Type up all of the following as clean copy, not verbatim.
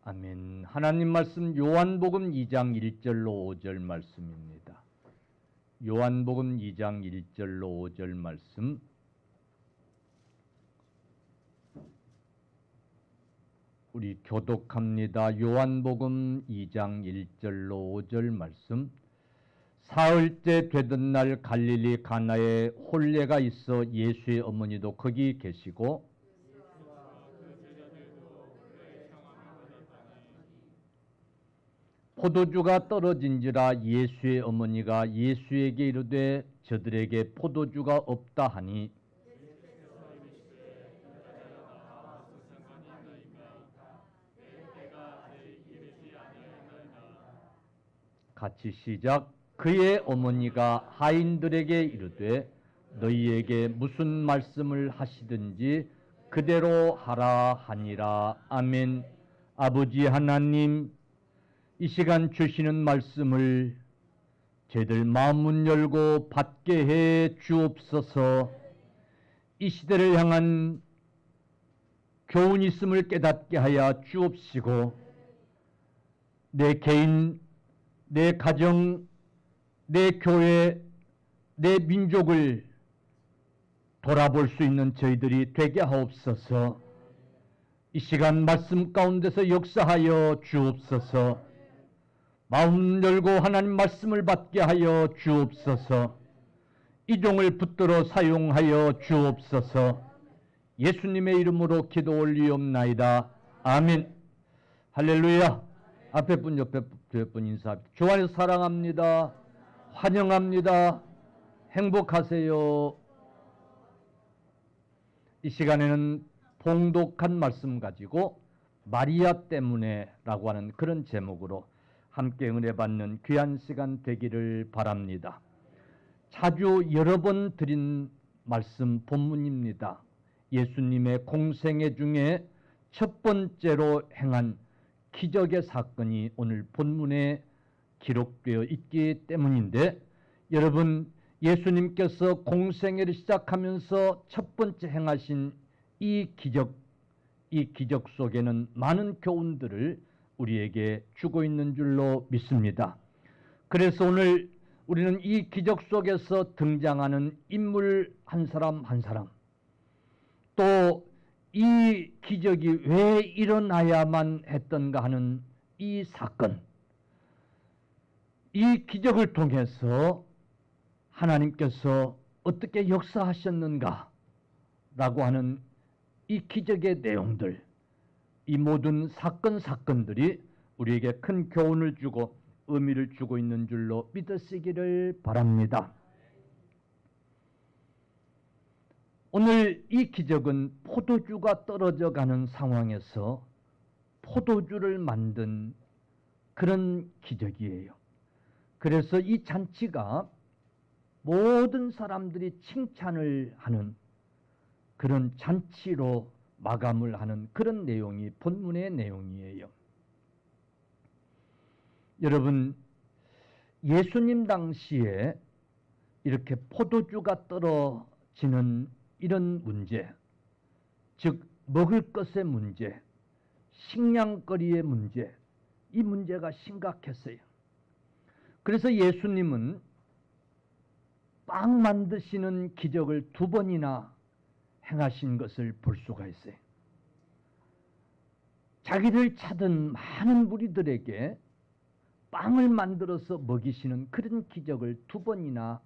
아멘. 하나님 말씀 요한복음 2장 1절로 5절 말씀입니다. 요한복음 2장 1절로 5절 말씀. 우리 교독합니다. 요한복음 2장 1절로 5절 말씀. 사흘째 되던 날 갈릴리 가나에 혼례가 있어 예수의 어머니도 거기 계시고 포도주가 떨어진지라 예수의 어머니가 예수에게 이르되 저들에게 포도주가 없다 하니 같이 시작. 그의 어머니가 하인들에게 이르되 너희에게 무슨 말씀을 하시든지 그대로 하라 하니라. 아멘. 아버지 하나님, 이 시간 주시는 말씀을 저희들 마음문 열고 받게 해 주옵소서. 이 시대를 향한 교훈 있음을 깨닫게 하여 주옵시고 내 개인, 내 가정, 내 교회, 내 민족을 돌아볼 수 있는 저희들이 되게 하옵소서. 이 시간 말씀 가운데서 역사하여 주옵소서. 마음 열고 하나님 말씀을 받게 하여 주옵소서. 이 종을 붙들어 사용하여 주옵소서. 예수님의 이름으로 기도 올리옵나이다. 아멘. 할렐루야. 앞에 분 옆에 분 인사합니다. 주 안에서 사랑합니다. 환영합니다. 행복하세요. 이 시간에는 봉독한 말씀 가지고 마리아 때문에 라고 하는 그런 제목으로 함께 은혜 받는 귀한 시간 되기를 바랍니다. 자주 여러 번 드린 말씀 본문입니다. 예수님의 공생애 중에 첫 번째로 행한 기적의 사건이 오늘 본문에 기록되어 있기 때문인데, 여러분, 예수님께서 공생애를 시작하면서 첫 번째 행하신 이 기적 속에는 많은 교훈들을 우리에게 주고 있는 줄로 믿습니다. 그래서 오늘 우리는 이 기적 속에서 등장하는 인물 한 사람 한 사람, 또 이 기적이 왜 일어나야만 했던가 하는 이 사건, 이 기적을 통해서 하나님께서 어떻게 역사하셨는가 라고 하는 이 기적의 내용들, 이 모든 사건들이 우리에게 큰 교훈을 주고 의미를 주고 있는 줄로 믿으시기를 바랍니다. 오늘 이 기적은 포도주가 떨어져 가는 상황에서 포도주를 만든 그런 기적이에요. 그래서 이 잔치가 모든 사람들이 칭찬을 하는 그런 잔치로 마감을 하는 그런 내용이 본문의 내용이에요. 여러분, 예수님 당시에 이렇게 포도주가 떨어지는 이런 문제, 즉 먹을 것의 문제, 식량거리의 문제, 이 문제가 심각했어요. 그래서 예수님은 빵 만드시는 기적을 2번이나 행하신 것을 볼 수가 있어요. 자기를 찾은 많은 무리들에게 빵을 만들어서 먹이시는 그런 기적을 2번이나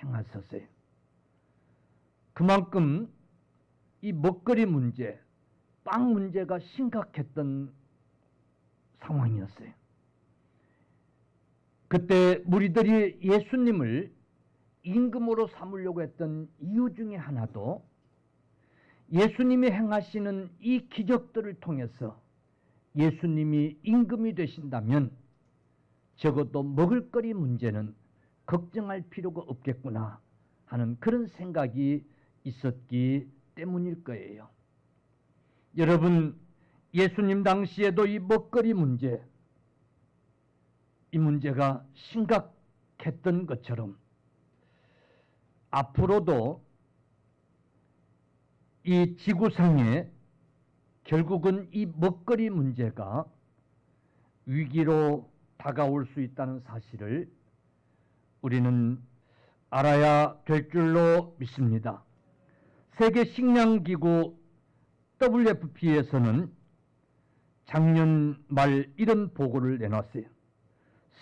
행하셨어요. 그만큼 이 먹거리 문제, 빵 문제가 심각했던 상황이었어요. 그때 무리들이 예수님을 임금으로 삼으려고 했던 이유 중에 하나도 예수님이 행하시는 이 기적들을 통해서 예수님이 임금이 되신다면 적어도 먹을거리 문제는 걱정할 필요가 없겠구나 하는 그런 생각이 있었기 때문일 거예요. 여러분, 예수님 당시에도 이 먹거리 문제, 이 문제가 심각했던 것처럼 앞으로도 이 지구상에 결국은 이 먹거리 문제가 위기로 다가올 수 있다는 사실을 우리는 알아야 될 줄로 믿습니다. 세계 식량기구 WFP에서는 작년 말 이런 보고를 내놨어요.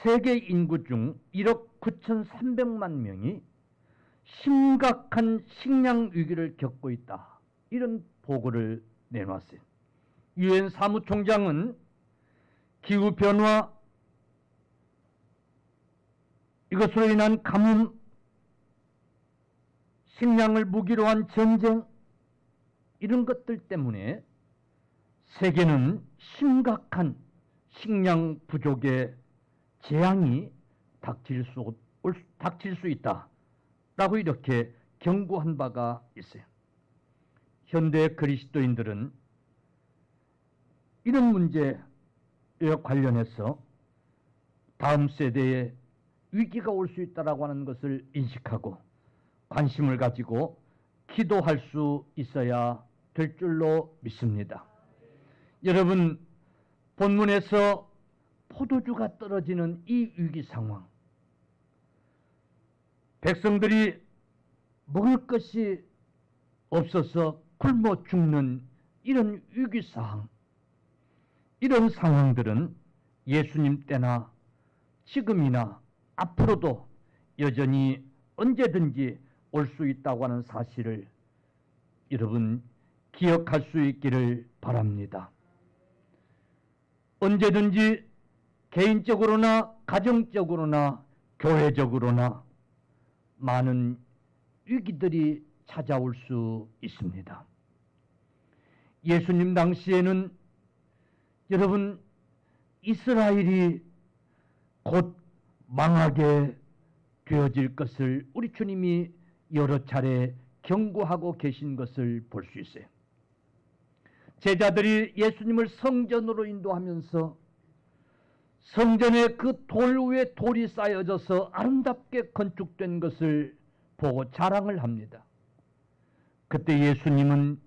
세계 인구 중 1억 9,300만 명이 심각한 식량 위기를 겪고 있다. 이런 보고를 내놨어요. 유엔 사무총장은 기후변화, 이것으로 인한 가뭄, 식량을 무기로 한 전쟁, 이런 것들 때문에 세계는 심각한 식량 부족의 재앙이 닥칠 수 있다라고 이렇게 경고한 바가 있어요. 현대 그리스도인들은 이런 문제에 관련해서 다음 세대에 위기가 올 수 있다라고 하는 것을 인식하고 관심을 가지고 기도할 수 있어야 될 줄로 믿습니다. 여러분, 본문에서 포도주가 떨어지는 이 위기 상황, 백성들이 먹을 것이 없어서 굶어 죽는 이런 위기 상황, 이런 상황들은 예수님 때나 지금이나 앞으로도 여전히 언제든지 올 수 있다고 하는 사실을 여러분 기억할 수 있기를 바랍니다. 언제든지 개인적으로나 가정적으로나 교회적으로나 많은 위기들이 찾아올 수 있습니다. 예수님 당시에는 여러분 이스라엘이 곧 망하게 되어질 것을 우리 주님이 여러 차례 경고하고 계신 것을 볼 수 있어요. 제자들이 예수님을 성전으로 인도하면서 성전에 그 돌 위에 돌이 쌓여져서 아름답게 건축된 것을 보고 자랑을 합니다. 그때 예수님은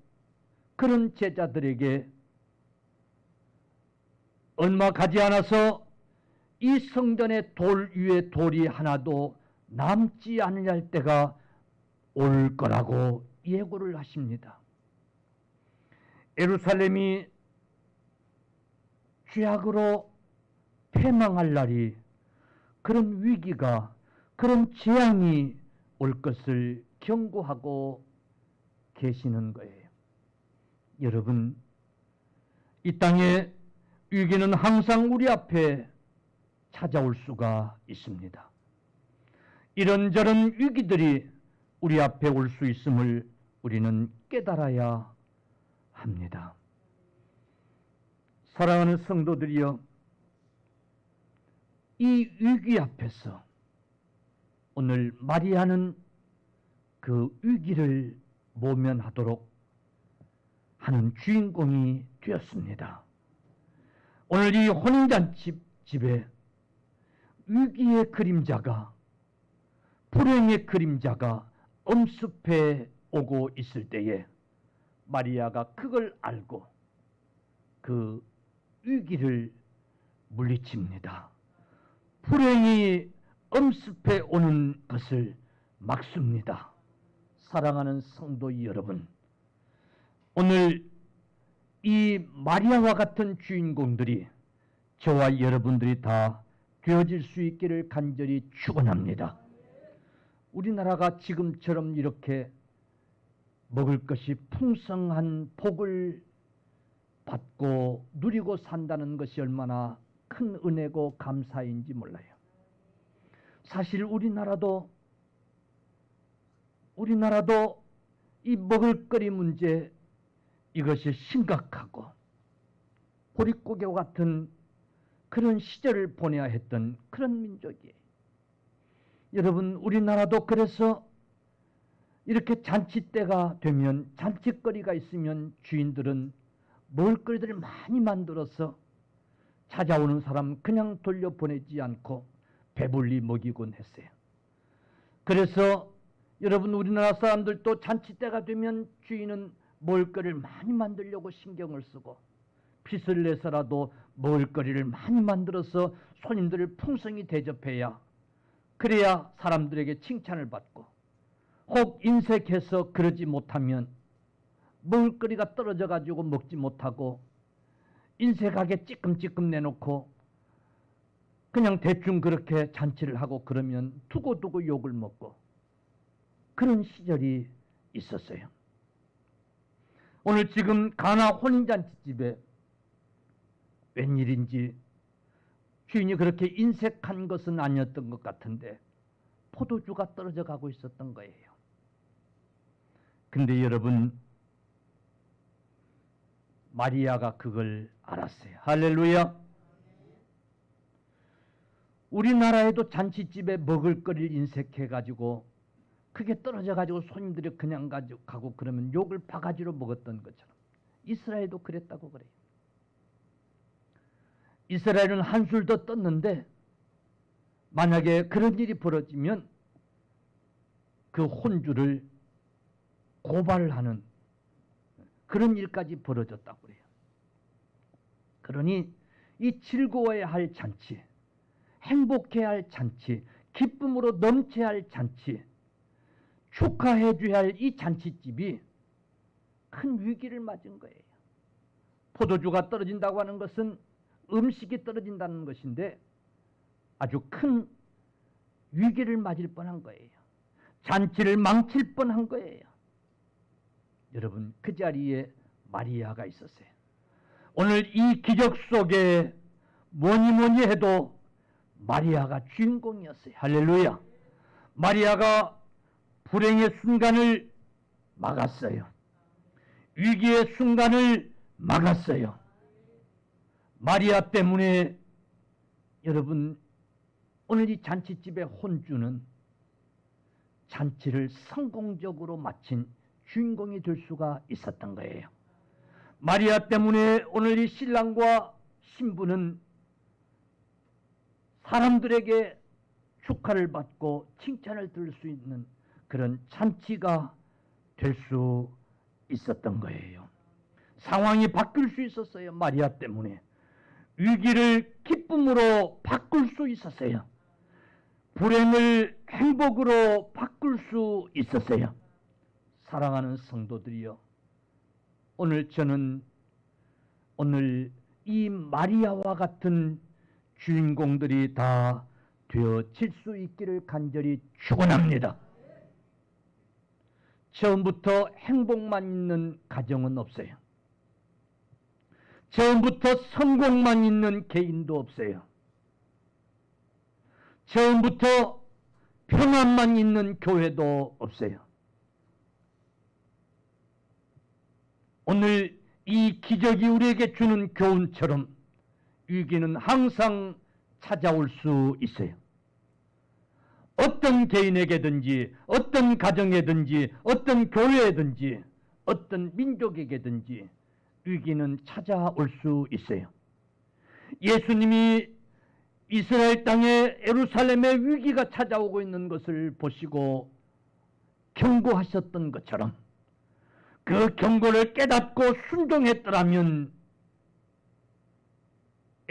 그런 제자들에게 얼마 가지 않아서 이 성전의 돌 위에 돌이 하나도 남지 않을 때가 올 거라고 예고를 하십니다. 예루살렘이 죄악으로 패망할 날이, 그런 위기가, 그런 재앙이 올 것을 경고하고 계시는 거예요. 여러분, 이 땅의 위기는 항상 우리 앞에 찾아올 수가 있습니다. 이런저런 위기들이 우리 앞에 올 수 있음을 우리는 깨달아야 합니다. 사랑하는 성도들이여, 이 위기 앞에서 오늘 마리아는 그 위기를 모면하도록 하는 주인공이 되었습니다. 오늘 이 혼인잔치 집에 위기의 그림자가, 불행의 그림자가 엄습해 오고 있을 때에 마리아가 그걸 알고 그 위기를 물리칩니다. 불행이 엄습해 오는 것을 막습니다. 사랑하는 성도 여러분, 오늘 이 마리아와 같은 주인공들이 저와 여러분들이 다 되어질 수 있기를 간절히 축원합니다. 우리나라가 지금처럼 이렇게 먹을 것이 풍성한 복을 받고 누리고 산다는 것이 얼마나 큰 은혜고 감사인지 몰라요. 사실 우리나라도 이 먹을거리 문제, 이것이 심각하고 보릿고개와 같은 그런 시절을 보내야 했던 그런 민족이에요. 여러분, 우리나라도 그래서 이렇게 잔치 때가 되면, 잔치거리가 있으면 주인들은 먹을거리들을 많이 만들어서 찾아오는 사람 그냥 돌려보내지 않고 배불리 먹이곤 했어요. 그래서 여러분, 우리나라 사람들도 잔치 때가 되면 주인은 먹을거리를 많이 만들려고 신경을 쓰고 빚을 내서라도 먹을거리를 많이 만들어서 손님들을 풍성히 대접해야, 그래야 사람들에게 칭찬을 받고, 혹 인색해서 그러지 못하면 먹을거리가 떨어져 가지고 먹지 못하고 인색하게 찌끔찌끔 내놓고 그냥 대충 그렇게 잔치를 하고 그러면 두고두고 욕을 먹고, 그런 시절이 있었어요. 오늘 지금 가나 혼인잔치집에 웬일인지 주인이 그렇게 인색한 것은 아니었던 것 같은데 포도주가 떨어져 가고 있었던 거예요. 근데 여러분, 마리아가 그걸 알았어요. 할렐루야. 우리나라에도 잔치집에 먹을거리를 인색해가지고 그게 떨어져가지고 손님들이 그냥 가고 그러면 욕을 바가지로 먹었던 것처럼 이스라엘도 그랬다고 그래요. 이스라엘은 한술 더 떴는데 만약에 그런 일이 벌어지면 그 혼주를 고발하는 그런 일까지 벌어졌다고 그래요. 그러니 이 즐거워야 할 잔치, 행복해야 할 잔치, 기쁨으로 넘쳐야 할 잔치, 축하해 줘야 할 이 잔치집이 큰 위기를 맞은 거예요. 포도주가 떨어진다고 하는 것은 음식이 떨어진다는 것인데 아주 큰 위기를 맞을 뻔한 거예요. 잔치를 망칠 뻔한 거예요. 여러분, 그 자리에 마리아가 있었어요. 오늘 이 기적 속에 뭐니 해도 마리아가 주인공이었어요. 할렐루야. 마리아가 불행의 순간을 막았어요. 위기의 순간을 막았어요. 마리아 때문에 여러분, 오늘 이 잔치집의 혼주는 잔치를 성공적으로 마친 주인공이 될 수가 있었던 거예요. 마리아 때문에 오늘 이 신랑과 신부는 사람들에게 축하를 받고 칭찬을 들을 수 있는 그런 잔치가 될 수 있었던 거예요. 상황이 바뀔 수 있었어요. 마리아 때문에 위기를 기쁨으로 바꿀 수 있었어요. 불행을 행복으로 바꿀 수 있었어요. 사랑하는 성도들이여, 오늘 저는 오늘 이 마리아와 같은 주인공들이 다 되어질 수 있기를 간절히 축원합니다. 처음부터 행복만 있는 가정은 없어요. 처음부터 성공만 있는 개인도 없어요. 처음부터 평안만 있는 교회도 없어요. 오늘 이 기적이 우리에게 주는 교훈처럼 위기는 항상 찾아올 수 있어요. 어떤 개인에게든지, 어떤 가정에든지, 어떤 교회에든지, 어떤 민족에게든지 위기는 찾아올 수 있어요. 예수님이 이스라엘 땅에 예루살렘에 위기가 찾아오고 있는 것을 보시고 경고하셨던 것처럼 그 경고를 깨닫고 순종했더라면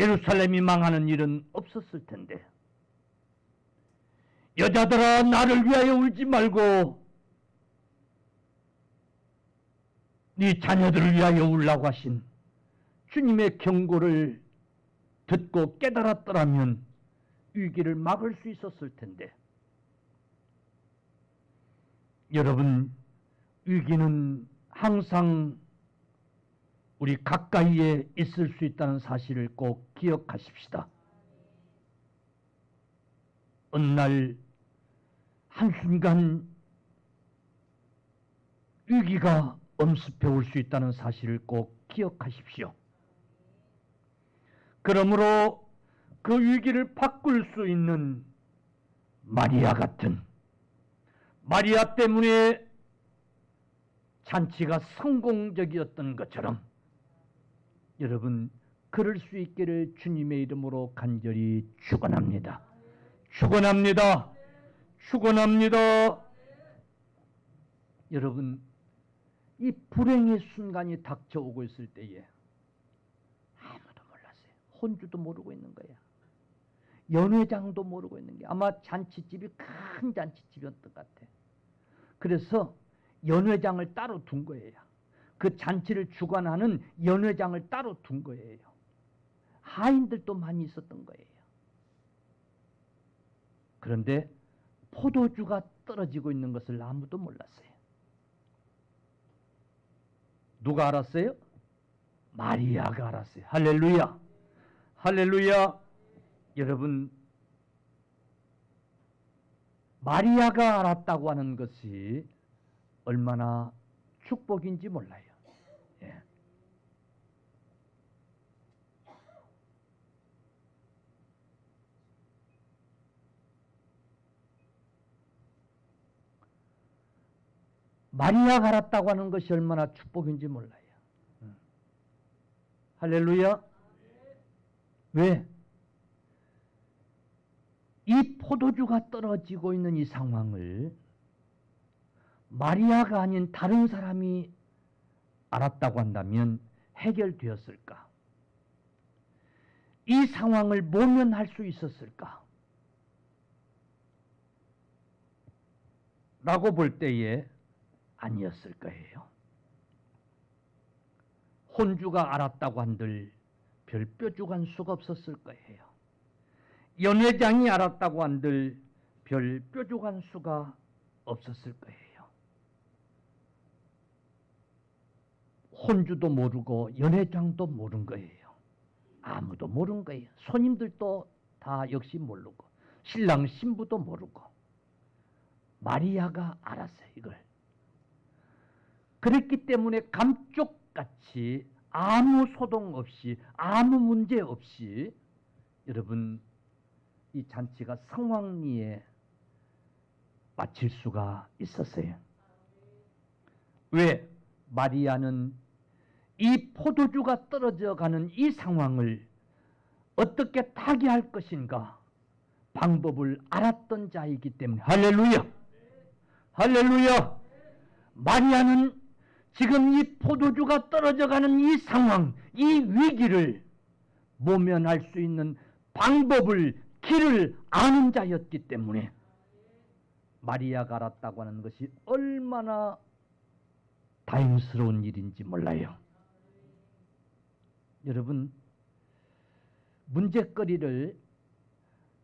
예루살렘이 망하는 일은 없었을 텐데, 여자들아 나를 위하여 울지 말고 네 자녀들을 위하여 울라고 하신 주님의 경고를 듣고 깨달았더라면 위기를 막을 수 있었을 텐데, 여러분, 위기는 항상 우리 가까이에 있을 수 있다는 사실을 꼭 기억하십시다. 어느 날 한순간 위기가 엄습해 올 수 있다는 사실을 꼭 기억하십시오. 그러므로 그 위기를 바꿀 수 있는 마리아 같은, 마리아 때문에 잔치가 성공적이었던 것처럼 여러분, 그럴 수 있기를 주님의 이름으로 간절히 축원합니다. 축원합니다. 축원합니다. 여러분, 이 불행의 순간이 닥쳐오고 있을 때에 혼주도 모르고 있는 거야. 연회장도 모르고 있는 게 아마 잔치집이 큰 잔치집이었던 것 같아. 그래서 연회장을 따로 둔 거예요. 그 잔치를 주관하는 연회장을 따로 둔 거예요. 하인들도 많이 있었던 거예요. 그런데 포도주가 떨어지고 있는 것을 아무도 몰랐어요. 누가 알았어요? 마리아가 알았어요. 할렐루야. 할렐루야. 여러분, 마리아가 알았다고 하는 것이 얼마나 축복인지 몰라요. 예. 마리아가 알았다고 하는 것이 얼마나 축복인지 몰라요. 할렐루야. 왜? 이 포도주가 떨어지고 있는 이 상황을 마리아가 아닌 다른 사람이 알았다고 한다면 해결되었을까? 이 상황을 모면할 수 있었을까? 라고 볼 때에 아니었을 거예요. 혼주가 알았다고 한들 별 뾰족한 수가 없었을 거예요. 연회장이 알았다고 한들 별 뾰족한 수가 없었을 거예요. 혼주도 모르고 연회장도 모른 거예요. 아무도 모른 거예요. 손님들도 다 역시 모르고 신랑 신부도 모르고 마리아가 알았어요. 이걸. 그랬기 때문에 감쪽같이 아무 소동 없이 아무 문제 없이 여러분 이 잔치가 성황리에 마칠 수가 있었어요. 왜? 마리아는 이 포도주가 떨어져 가는 이 상황을 어떻게 타개할 것인가 방법을 알았던 자이기 때문에 할렐루야. 할렐루야. 마리아는 지금 이 포도주가 떨어져 가는 이 상황, 이 위기를 모면할 수 있는 방법을, 길을 아는 자였기 때문에 마리아가 알았다고 하는 것이 얼마나 다행스러운 일인지 몰라요. 여러분, 문제거리를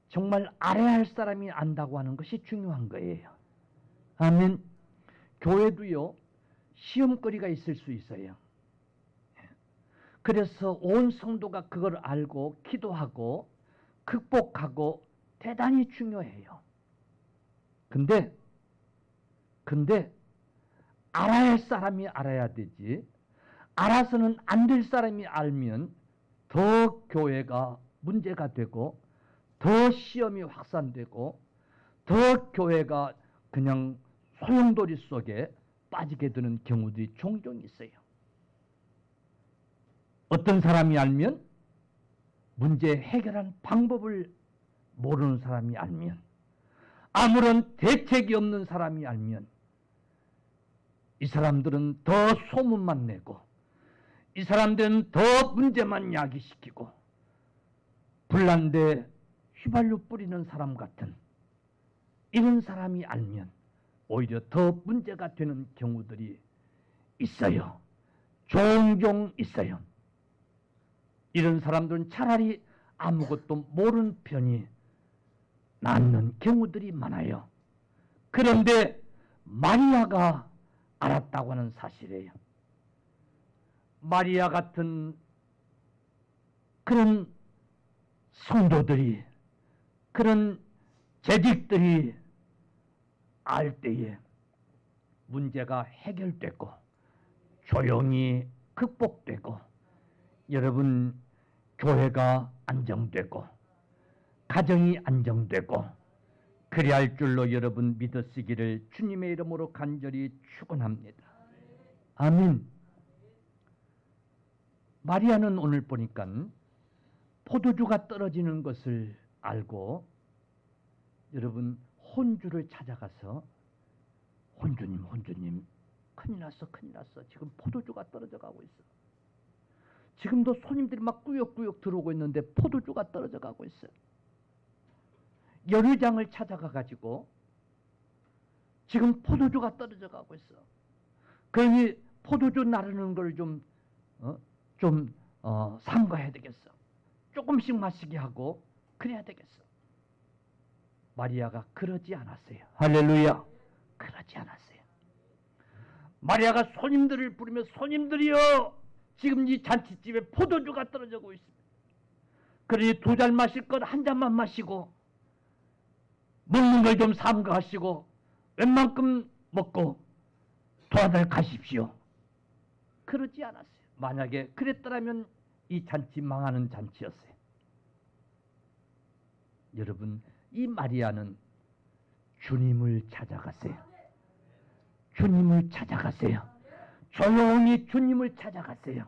정말 알아야 할 사람이 안다고 하는 것이 중요한 거예요. 아멘. 교회도요, 시험거리가 있을 수 있어요. 그래서 온 성도가 그걸 알고 기도하고 극복하고 대단히 중요해요. 근데 알아야 할 사람이 알아야 되지, 알아서는 안 될 사람이 알면 더 교회가 문제가 되고 더 시험이 확산되고 더 교회가 그냥 소용돌이 속에 빠지게 되는 경우들이 종종 있어요. 어떤 사람이 알면 문제 해결한 방법을 모르는 사람이 알면, 아무런 대책이 없는 사람이 알면 이 사람들은 더 소문만 내고 이 사람들은 더 문제만 야기시키고 불난데 휘발유 뿌리는 사람 같은 이런 사람이 알면 오히려 더 문제가 되는 경우들이 있어요. 종종 있어요. 이런 사람들은 차라리 아무것도 모르는 편이 낫는 경우들이 많아요. 그런데 마리아가 알았다고 하는 사실이에요. 마리아 같은 그런 성도들이, 그런 재직들이 알 때에 문제가 해결되고 조용히 극복되고 여러분 교회가 안정되고 가정이 안정되고 그리 할 줄로 여러분 믿으시기를 주님의 이름으로 간절히 축원합니다. 아멘. 마리아는 오늘 보니까 포도주가 떨어지는 것을 알고 여러분 혼주를 찾아가서 혼주님 큰일 났어 지금 포도주가 떨어져 가고 있어. 지금도 손님들이 막 꾸역꾸역 들어오고 있는데 포도주가 떨어져 가고 있어요. 연회장을 찾아가 가지고 지금 포도주가 떨어져 가고 있어. 그러니 포도주 나르는 걸 삼가해야 되겠어. 조금씩 마시게 하고 그래야 되겠어. 마리아가 그러지 않았어요. 할렐루야. 그러지 않았어요. 마리아가 손님들을 부르며 손님들이여, 지금 이 잔치집에 포도주가 떨어지고 있습니다. 그러니 2잔 마실 것 1잔만 마시고 먹는 걸 좀 삼가하시고 웬만큼 먹고 돌아다녀 가십시오. 그러지 않았어요. 만약에 그랬더라면 이 잔치 망하는 잔치였어요. 여러분, 이 마리아는 주님을 찾아갔어요. 주님을 찾아갔어요. 조용히 주님을 찾아갔어요.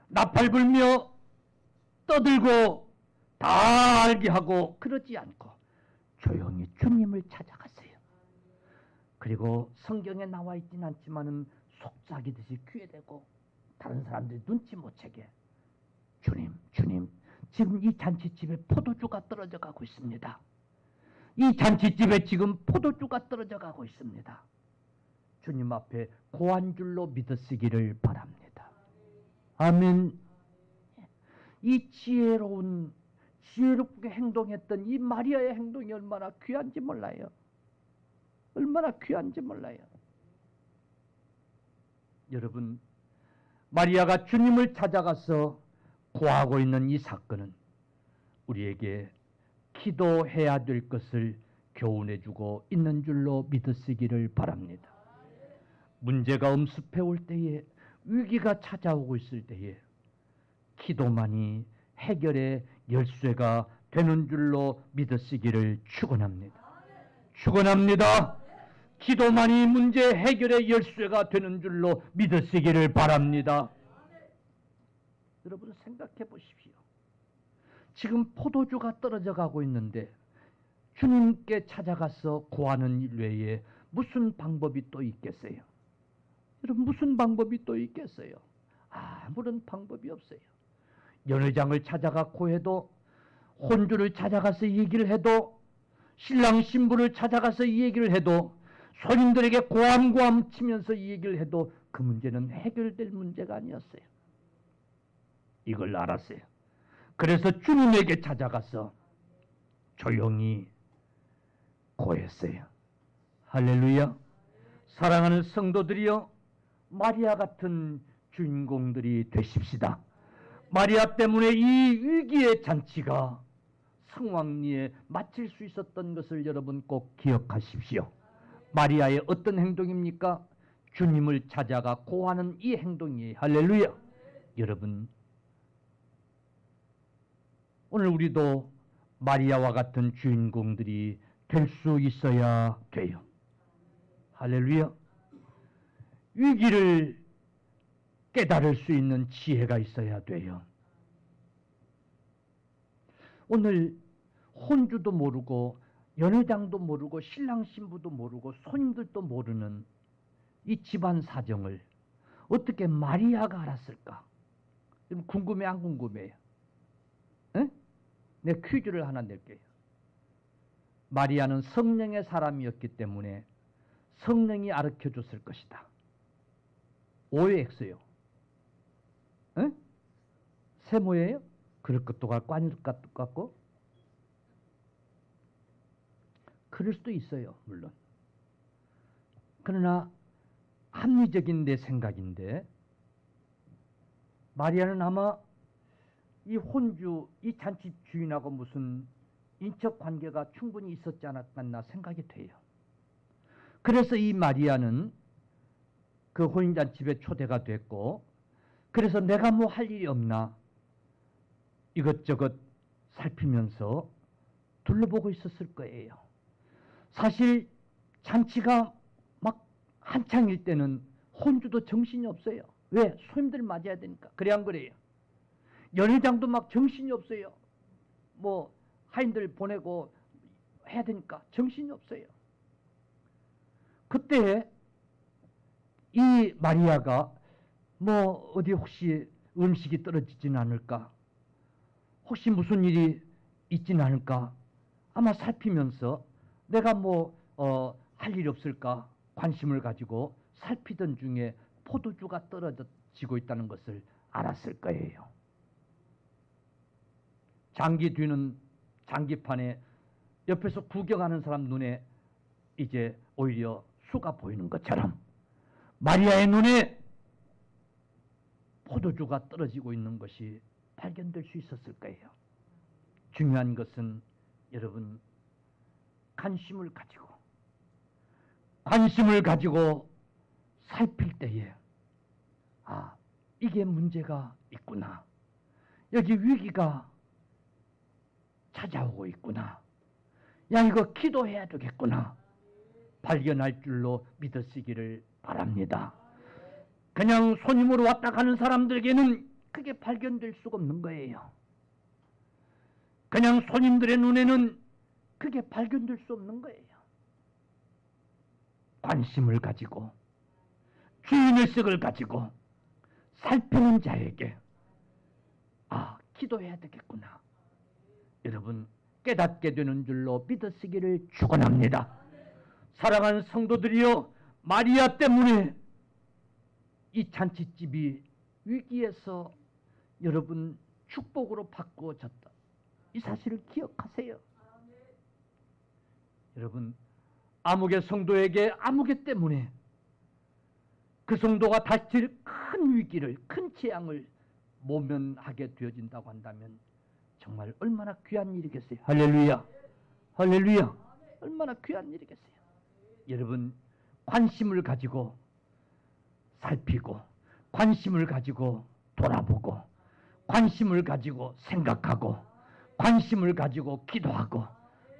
나팔 불며 떠들고 다 알게 하고 그러지 않고 조용히 주님을 찾아갔어요. 그리고 성경에 나와 있진 않지만은 속삭이듯이 귀에 대고 다른 사람들이 눈치 못 채게, 주님, 주님, 지금 이 잔치집에 포도주가 떨어져 가고 있습니다. 이 잔치집에 지금 포도주가 떨어져 가고 있습니다. 주님 앞에 고한 줄로 믿으시기를 바랍니다. 아멘. 이 지혜롭게 행동했던 이 마리아의 행동이 얼마나 귀한지 몰라요. 얼마나 귀한지 몰라요. 여러분, 마리아가 주님을 찾아가서 고하고 있는 이 사건은 우리에게 기도해야 될 것을 교훈해주고 있는 줄로 믿으시기를 바랍니다. 문제가 엄습해 올 때에, 위기가 찾아오고 있을 때에 기도만이 해결의 열쇠가 되는 줄로 믿으시기를 축원합니다. 축원합니다. 기도만이 문제 해결의 열쇠가 되는 줄로 믿으시기를 바랍니다. 여러분, 생각해 보십시오. 지금 포도주가 떨어져 가고 있는데 주님께 찾아가서 구하는 일 외에 무슨 방법이 또 있겠어요? 여러분, 무슨 방법이 또 있겠어요? 아무런 방법이 없어요. 연회장을 찾아가 고해도, 혼주를 찾아가서 얘기를 해도, 신랑 신부를 찾아가서 얘기를 해도, 손님들에게 고함고함 치면서 얘기를 해도 그 문제는 해결될 문제가 아니었어요. 이걸 알았어요. 그래서 주님에게 찾아가서 조용히 고했어요. 할렐루야. 사랑하는 성도들이여, 마리아 같은 주인공들이 되십시다. 마리아 때문에 이 위기의 잔치가 성황리에 마칠 수 있었던 것을 여러분 꼭 기억하십시오. 마리아의 어떤 행동입니까? 주님을 찾아가 고하는 이 행동이에요. 할렐루야. 여러분, 오늘 우리도 마리아와 같은 주인공들이 될 수 있어야 돼요. 할렐루야. 위기를 깨달을 수 있는 지혜가 있어야 돼요. 오늘 혼주도 모르고 연회장도 모르고 신랑 신부도 모르고 손님들도 모르는 이 집안 사정을 어떻게 마리아가 알았을까? 궁금해, 안 궁금해요? 에? 내 퀴즈를 하나 낼게요. 마리아는 성령의 사람이었기 때문에 성령이 가르쳐 줬을 것이다. OX요. 에? 세모예요? 그럴 것도 같고 아닐 것도 같고. 그럴 수도 있어요, 물론. 그러나 합리적인 내 생각인데, 마리아는 아마 이 혼주, 이 잔치 주인하고 무슨 인척 관계가 충분히 있었지 않았나 생각이 돼요. 그래서 이 마리아는 그 혼인잔치에 초대가 됐고, 그래서 내가 뭐 할 일이 없나 이것저것 살피면서 둘러보고 있었을 거예요. 사실 잔치가 막 한창일 때는 혼주도 정신이 없어요. 왜? 손님들 맞아야 되니까. 그래 안 그래요? 연회장도 막 정신이 없어요. 뭐 하인들 보내고 해야 되니까 정신이 없어요. 그때 이 마리아가 뭐 어디 혹시 음식이 떨어지진 않을까? 혹시 무슨 일이 있진 않을까? 아마 살피면서 내가 할 일이 없을까 관심을 가지고 살피던 중에 포도주가 떨어지고 있다는 것을 알았을 거예요. 장기 뒤는 장기판에 옆에서 구경하는 사람 눈에 이제 오히려 수가 보이는 것처럼 마리아의 눈에 포도주가 떨어지고 있는 것이 발견될 수 있었을 거예요. 중요한 것은 여러분 관심을 가지고 살필 때에 이게 문제가 있구나. 여기 위기가 찾아오고 있구나. 야, 이거 기도해야 되겠구나. 발견할 줄로 믿으시기를 바랍니다. 그냥 손님으로 왔다 가는 사람들에게는 그게 발견될 수가 없는 거예요. 그냥 손님들의 눈에는 그게 발견될 수 없는 거예요. 관심을 가지고 주인의식을 가지고 살피는 자에게 기도해야 되겠구나. 여러분 깨닫게 되는 줄로 믿으시기를 축원합니다. 사랑하는 성도들이여, 마리아 때문에 이 잔치집이 위기에서 여러분 축복으로 바꾸어졌다. 이 사실을 기억하세요. 여러분 아무개 성도에게 아무개 때문에 그 성도가 닥칠 큰 위기를, 큰 재앙을 모면하게 되어진다고 한다면 정말 얼마나 귀한 일이겠어요. 할렐루야, 할렐루야. 얼마나 귀한 일이겠어요. 여러분 관심을 가지고 살피고, 관심을 가지고 돌아보고, 관심을 가지고 생각하고, 관심을 가지고 기도하고,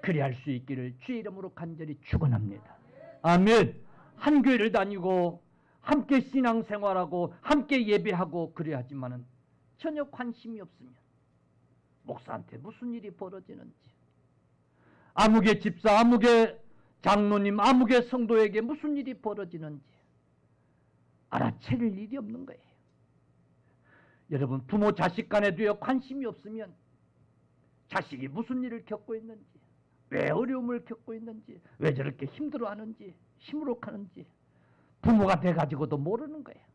그리 할 수 있기를 주의 이름으로 간절히 축원합니다. 아멘. 한 교회를 다니고 함께 신앙생활하고 함께 예배하고 그래야 하지만은 전혀 관심이 없으면 목사한테 무슨 일이 벌어지는지, 아무개 집사, 아무개 장로님, 아무개 성도에게 무슨 일이 벌어지는지 알아채릴 일이 없는 거예요. 여러분 부모 자식 간에 되어 관심이 없으면 자식이 무슨 일을 겪고 있는지, 왜 어려움을 겪고 있는지, 왜 저렇게 힘들어하는지, 시무룩하는지 부모가 돼가지고도 모르는 거예요.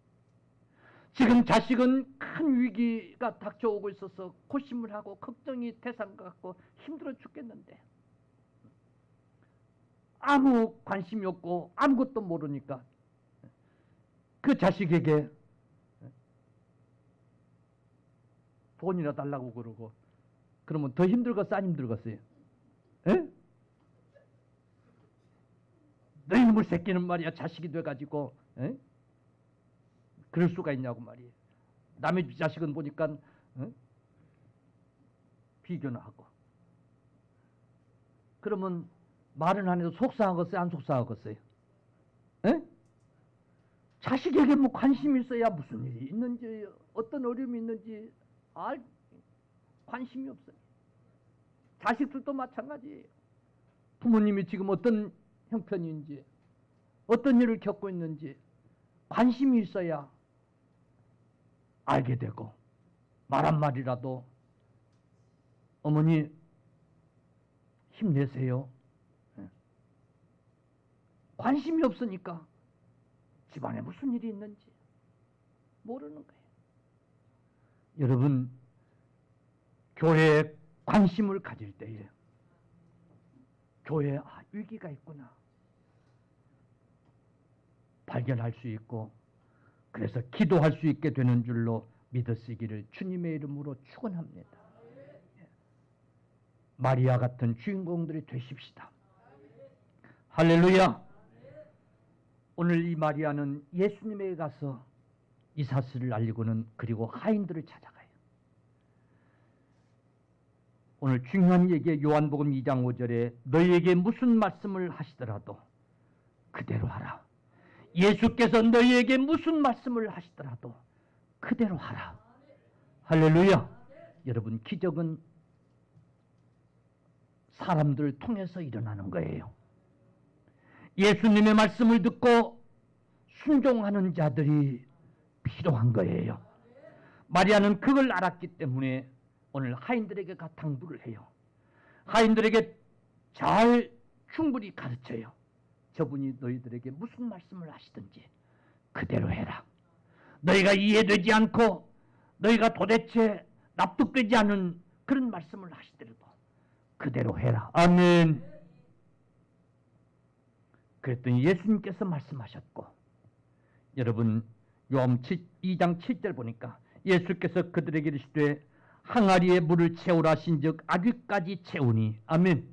지금 자식은 큰 위기가 닥쳐오고 있어서 고심을 하고 걱정이 대상 같고 힘들어 죽겠는데 아무 관심이 없고 아무것도 모르니까 그 자식에게 돈이나 달라고 그러고 그러면 더 힘들겠어, 안 힘들겠어요? 에? 너 이놈의 새끼는 말이야 자식이 돼가지고 그럴 수가 있냐고 말이에요. 남의 자식은 보니까 비교나 하고 그러면 말은 안 해도 속상하겠어요, 안 속상하겠어요? 에? 자식에게 뭐 관심이 있어야 무슨 일이 있는지, 어떤 어려움이 있는지 알 관심이 없어요. 자식들도 마찬가지예요. 부모님이 지금 어떤 형편인지, 어떤 일을 겪고 있는지 관심이 있어야 알게 되고, 말 한마디라도 어머니 힘내세요. 관심이 없으니까 집안에 무슨 일이 있는지 모르는 거예요. 여러분 교회에 관심을 가질 때에 교회에 위기가 있구나 발견할 수 있고, 그래서 기도할 수 있게 되는 줄로 믿으시기를 주님의 이름으로 축원합니다. 마리아 같은 주인공들이 되십시다. 할렐루야. 오늘 이 마리아는 예수님에게 가서 이 사실을 알리고는 그리고 하인들을 찾아가요. 오늘 중요한 얘기에 요한복음 2장 5절에 너희에게 무슨 말씀을 하시더라도 그대로 하라. 예수께서 너희에게 무슨 말씀을 하시더라도 그대로 하라. 할렐루야. 여러분 기적은 사람들을 통해서 일어나는 거예요. 예수님의 말씀을 듣고 순종하는 자들이 기도한 거예요. 마리아는 그걸 알았기 때문에 오늘 하인들에게 당부를 해요. 하인들에게 잘 충분히 가르쳐요. 저분이 너희들에게 무슨 말씀을 하시든지 그대로 해라. 너희가 이해되지 않고 너희가 도대체 납득되지 않는 그런 말씀을 하시더라도 그대로 해라. 아멘. 그랬더니 예수님께서 말씀하셨고, 여러분 요한 2장 7절 보니까 예수께서 그들에게 이르시되 항아리에 물을 채우라 하신즉 아귀까지 채우니. 아멘.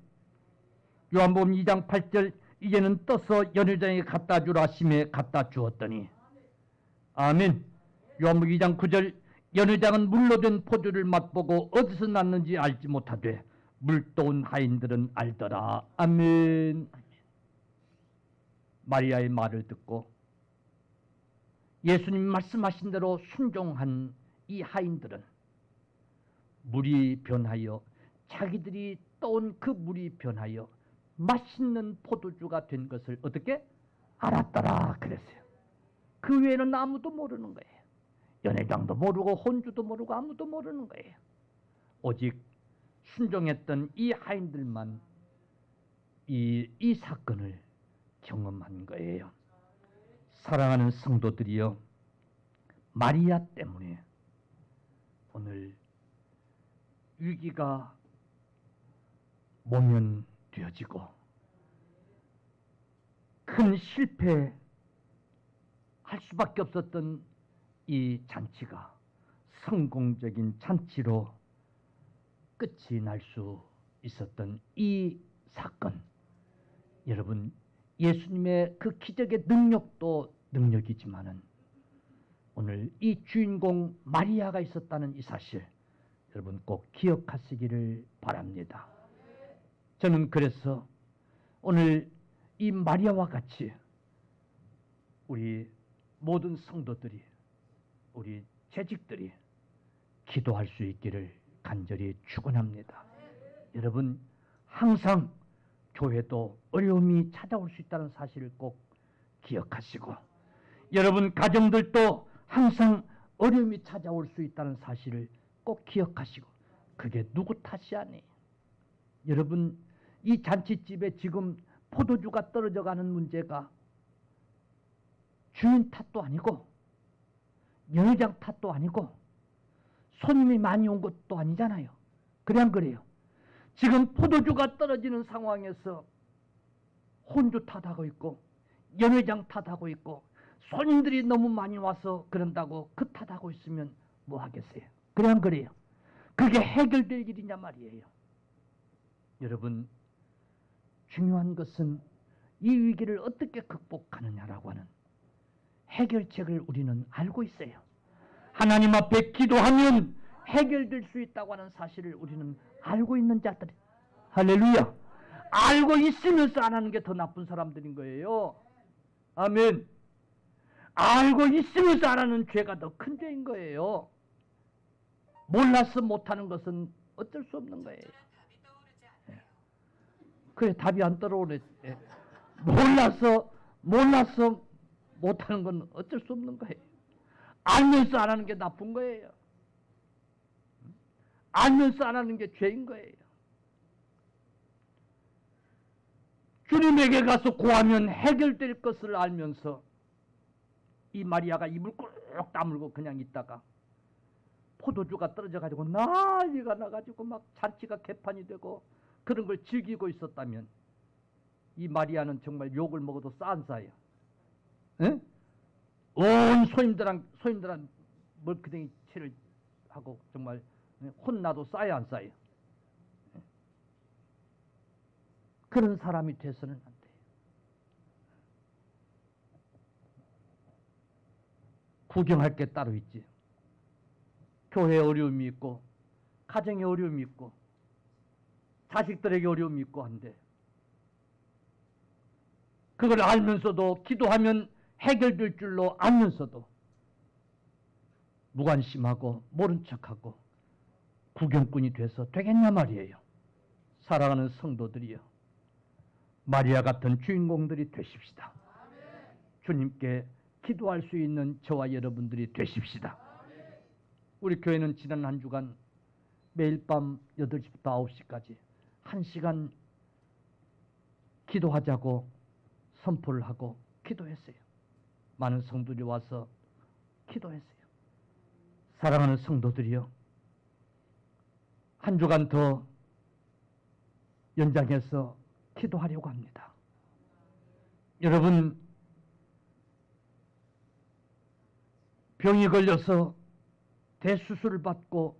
요한복음 2장 8절 이제는 떠서 연회장에 갖다 주라 하심에 갖다 주었더니. 아멘. 요한복음 2장 9절 연회장은 물로 된 포도를 맛보고 어디서 났는지 알지 못하되 물떠온 하인들은 알더라. 아멘. 마리아의 말을 듣고 예수님 말씀하신 대로 순종한 이 하인들은 물이 변하여 자기들이 떠온 그 물이 변하여 맛있는 포도주가 된 것을 어떻게 알았더라 그랬어요. 그 외에는 아무도 모르는 거예요. 연회장도 모르고 혼주도 모르고 아무도 모르는 거예요. 오직 순종했던 이 하인들만 이 사건을 경험한 거예요. 사랑하는 성도들이여, 마리아 때문에 오늘 위기가 모면되어지고 큰 실패할 수밖에 없었던 이 잔치가 성공적인 잔치로 끝이 날 수 있었던 이 사건, 여러분 예수님의 그 기적의 능력도 능력이지만은 오늘 이 주인공 마리아가 있었다는 이 사실 여러분 꼭 기억하시기를 바랍니다. 저는 그래서 오늘 이 마리아와 같이 우리 모든 성도들이, 우리 재직들이 기도할 수 있기를 간절히 축원합니다. 여러분 항상 교회도 어려움이 찾아올 수 있다는 사실을 꼭 기억하시고, 여러분 가정들도 항상 어려움이 찾아올 수 있다는 사실을 꼭 기억하시고, 그게 누구 탓이 아니에요. 여러분 이 잔치집에 지금 포도주가 떨어져가는 문제가 주인 탓도 아니고 연회장 탓도 아니고 손님이 많이 온 것도 아니잖아요. 그래 안 그래요? 지금 포도주가 떨어지는 상황에서 혼주 탓하고 있고 연회장 탓하고 있고 손님들이 너무 많이 와서 그런다고 그 탓하고 있으면 뭐 하겠어요? 그래 안 그래요? 그게 해결될 일이냐 말이에요. 여러분 중요한 것은 이 위기를 어떻게 극복하느냐라고 하는 해결책을 우리는 알고 있어요. 하나님 앞에 기도하면 해결될 수 있다고 하는 사실을 우리는 알고 있는 자들. 할렐루야. 알고 있으면서 안 하는 게 더 나쁜 사람들인 거예요. 아멘. 알고 있으면서 안 하는 죄가 더 큰 죄인 거예요. 몰라서 못하는 것은 어쩔 수 없는 거예요. 그래, 답이 안 떠오르네. 몰라서 못하는 건 어쩔 수 없는 거예요. 알면서 안 하는 게 나쁜 거예요. 알면서 안 하는 게 죄인 거예요. 주님에게 가서 구하면 해결될 것을 알면서 이 마리아가 입을 꾹 다물고 그냥 있다가 포도주가 떨어져 가지고 난리가 나가지고 막 잔치가 개판이 되고 그런 걸 즐기고 있었다면 이 마리아는 정말 욕을 먹어도 싼싸예요. 에? 온 소임들한 멀크댕이 채를 하고 정말 혼나도 싸요 안 싸요? 그런 사람이 돼서는 안 돼요. 구경할 게 따로 있지. 교회에 어려움이 있고 가정에 어려움이 있고 자식들에게 어려움이 있고 한데 그걸 알면서도 기도하면 해결될 줄로 알면서도 무관심하고 모른 척하고 구경꾼이 돼서 되겠냐 말이에요. 사랑하는 성도들이여, 마리아 같은 주인공들이 되십시다. 주님께 기도할 수 있는 저와 여러분들이 되십시다. 우리 교회는 지난 한 주간 매일 밤 8시부터 9시까지 1시간 기도하자고 선포를 하고 기도했어요. 많은 성도들이 와서 기도했어요. 사랑하는 성도들이요, 한 주간 더 연장해서 기도하려고 합니다. 여러분, 병이 걸려서 대수술을 받고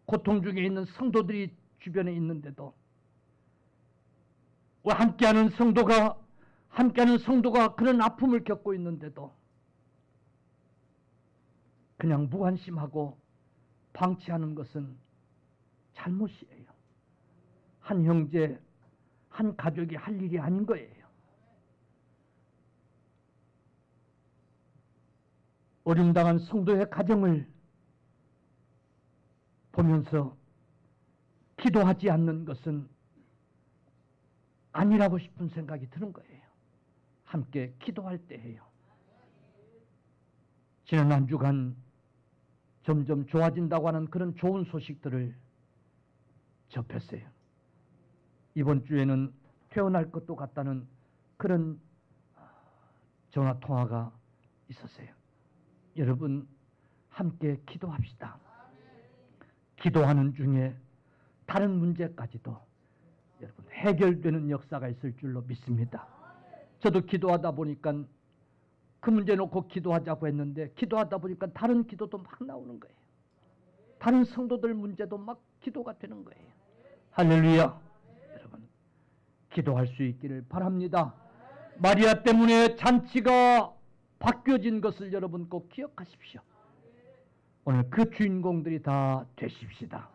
고통 중에 있는 성도들이 주변에 있는데도 함께하는 성도가 그런 아픔을 겪고 있는데도 그냥 무관심하고 방치하는 것은 잘못이에요. 한 형제, 한 가족이 할 일이 아닌 거예요. 어림당한 성도의 가정을 보면서 기도하지 않는 것은 아니라고 싶은 생각이 드는 거예요. 함께 기도할 때예요. 지난 한 주간 점점 좋아진다고 하는 그런 좋은 소식들을 접했어요. 이번 주에는 퇴원할 것도 같다는 그런 전화 통화가 있었어요. 여러분, 함께 기도합시다. 기도하는 중에 다른 문제까지도 여러분 해결되는 역사가 있을 줄로 믿습니다. 저도 기도하다 보니까 그 문제 놓고 기도하자고 했는데 기도하다 보니까 다른 기도도 막 나오는 거예요. 다른 성도들 문제도 막 기도가 되는 거예요. 할렐루야. 여러분, 기도할 수 있기를 바랍니다. 마리아 때문에 잔치가 바뀌어진 것을 여러분 꼭 기억하십시오. 오늘 그 주인공들이 다 되십시다.